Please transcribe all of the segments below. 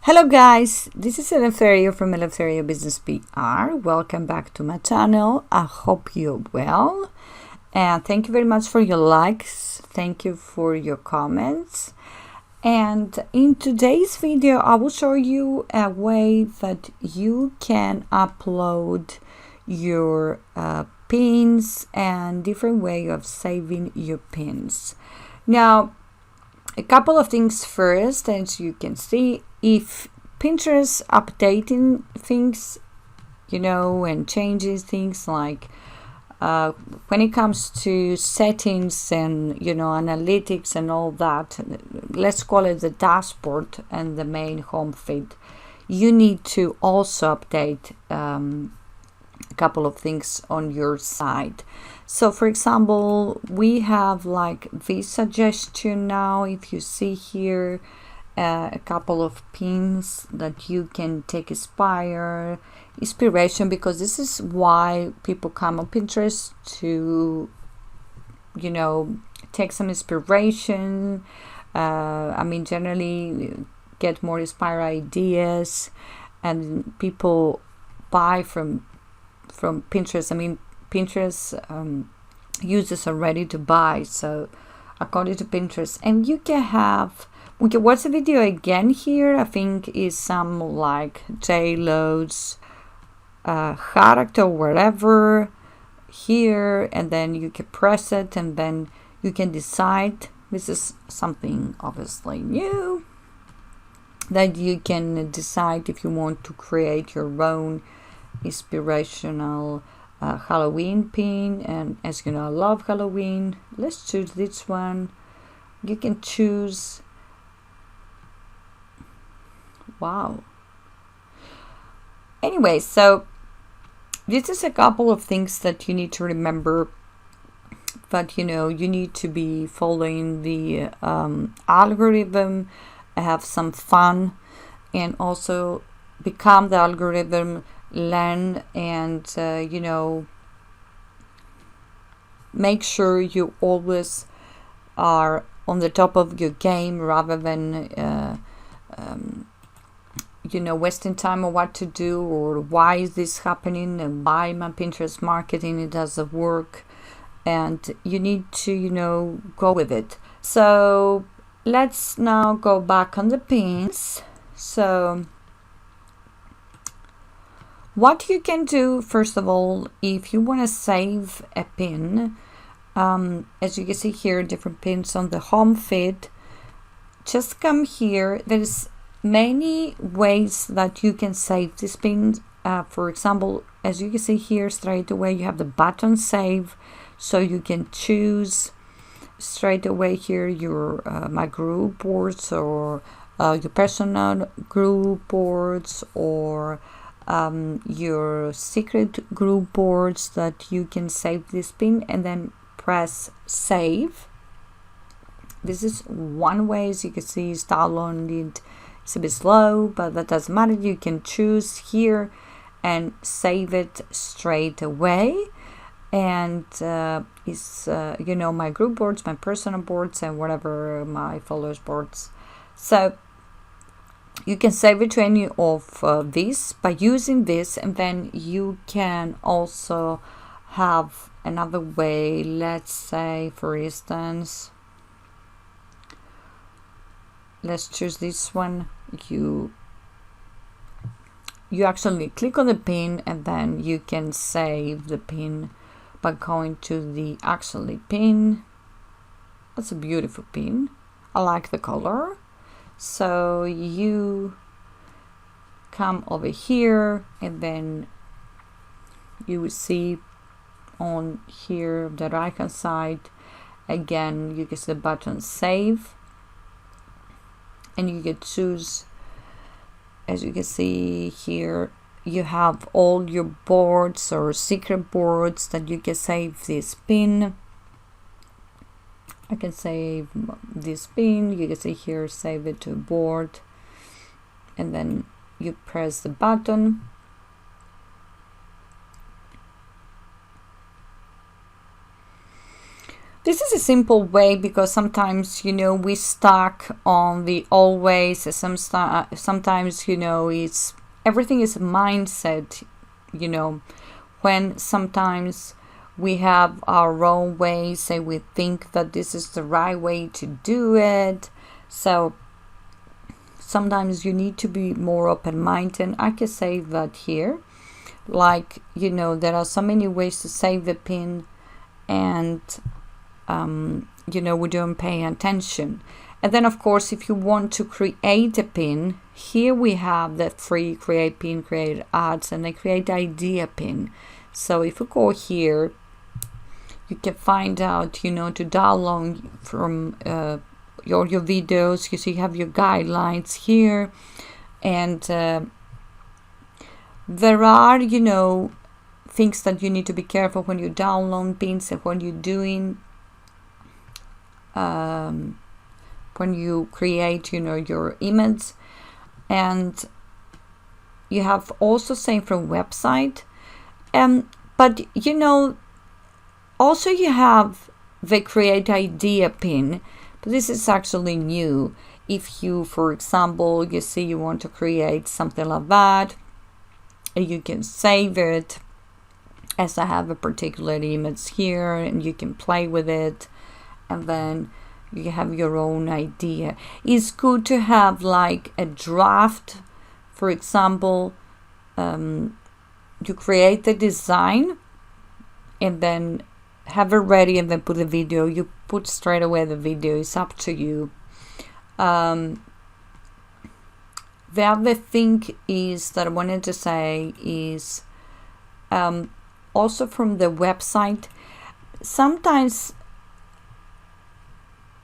Hello guys, this is Eleftheria from Eleftheria Business PR. Welcome back to my channel. I hope you're well. And thank you very much for your likes. Thank you for your comments. And in today's video, I will show you a way that you can upload your pins and different way of saving your pins. Now, a couple of things first. As you can see, if Pinterest updating things, and changes things like when it comes to settings and analytics and all that, let's call it the dashboard and the main home feed, you need to also update a couple of things on your side. So for example, we have like this suggestion now. If you see here a couple of pins that you can take inspiration, because this is why people come on Pinterest to take some inspiration. Generally get more inspired ideas, and people buy from Pinterest. Pinterest users are ready to buy, so according to Pinterest. And you can watch the video again here. I think is some like J-Lo's character, whatever, here, and then you can press it, and then you can decide. This is something obviously new, that you can decide if you want to create your own inspirational Halloween pin. And as you know, I love Halloween. Let's choose this one. You can choose. Wow. Anyway, so this is a couple of things that you need to remember, but you need to be following the algorithm, have some fun, and also become the algorithm, learn, and make sure you always are on the top of your game, rather than wasting time on what to do, or why is this happening, and why my Pinterest marketing it doesn't work. And you need to go with it. So let's now go back on the pins. So what you can do, first of all, if you want to save a pin, as you can see here, different pins on the home feed, just come here. There's many ways that you can save this pin. For example, as you can see here, straight away you have the button save, so you can choose straight away here your my group boards, or your personal group boards, or your secret group boards, that you can save this pin and then press save. This is one way. As you can see, it's downloaded. It's a bit slow, but that doesn't matter. You can choose here and save it straight away. And it's my group boards, my personal boards, and whatever, my followers boards. So you can save it to any of these by using this, and then you can also have another way. Let's say, for instance, let's choose this one. You actually click on the pin, and then you can save the pin by going to the actually pin. That's a beautiful pin. I like the color. So you come over here, and then you will see on here the right hand side again, you can see the button save, and you can choose. As you can see here, you have all your boards or secret boards that you can save this pin. I can save this pin. You can see here, save it to a board, and then you press the button. This is a simple way because sometimes, we stuck on the always. Sometimes, it's everything is a mindset, when sometimes we have our own ways and we think that this is the right way to do it. So sometimes you need to be more open-minded. And I can say that here, like, there are so many ways to save the pin, and we don't pay attention. And then of course, if you want to create a pin, here we have the free create pin, create ads, and then create idea pin. So if you go here, you can find out, to download from your videos. You see, you have your guidelines here, and there are, things that you need to be careful when you download pins and when you're doing when you create, your image. And you have also same from website, but also you have the create idea pin, but this is actually new. If you, for example, you see you want to create something like that, and you can save it as I have a particular image here, and you can play with it, and then you have your own idea. It's good to have like a draft. For example, you create the design and then have it ready, and then put the video. You put straight away the video. It's up to you. The other thing is that I wanted to say is also from the website, sometimes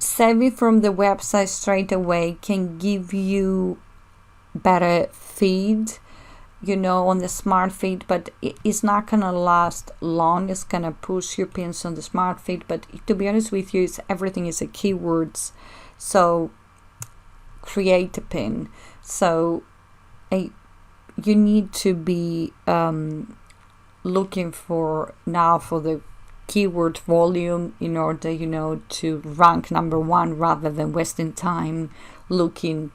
saving from the website straight away can give you better feed, on the smart feed, but it's not gonna last long. It's gonna push your pins on the smart feed, but to be honest with you, everything is a keywords. So create a pin. So you need to be looking for the keyword volume in order, to rank number one, rather than wasting time looking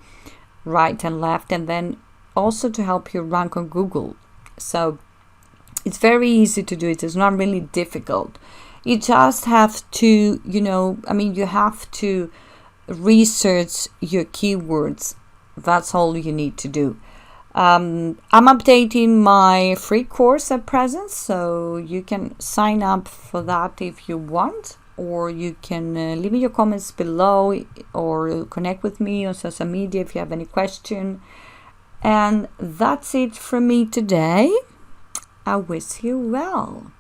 right and left, and then also to help you rank on Google. So it's very easy to do it. It's not really difficult. You just have to, you have to research your keywords. That's all you need to do. I'm updating my free course at present, so you can sign up for that if you want, or you can leave me your comments below, or connect with me on social media if you have any question. And that's it from me today. I wish you well.